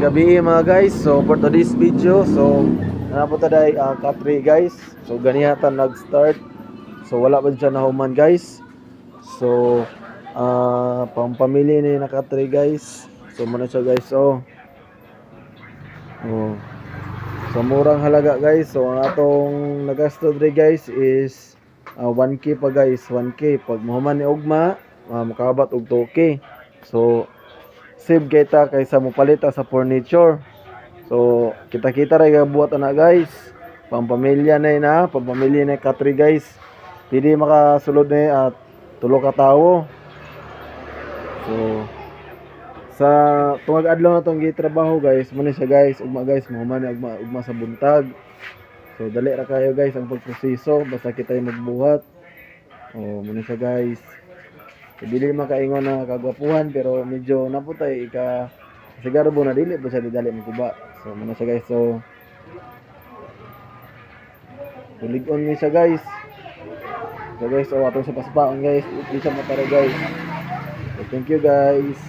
gabi mga guys. So for today's video, so po taday Katri guys. So ganihatan nag-start. So wala pa siya nahuman guys. So pampamili ni na Katri guys. So muna siya guys. Oh. So murang halaga guys. So ang atong nagasto dre guys is 1k pa guys. 1k pag mahuman ni ugma, makabat og 2k. So save kita kaysa mopalita sa furniture. So kita-kita ray buhat ana guys. Pampamilya na, pampamilya na Katri guys. Pili makasulod na at tulo ka tawo. So sa tungag adlaw na tong gitrabaho guys, muna siya guys, ugma guys, mahuman ugma sa buntag. So dali ra kayo guys ang pagproseso basta kitay magbuhat. Muna siya guys. Dili makaingon na kagwapuhan pero medyo naputay ka siguro na dili ba siya didali magkuba. So muna siya guys. So tulig-on ni siya guys. So guys, atong sa paspaon guys, di siya mataro guys. So, thank you guys.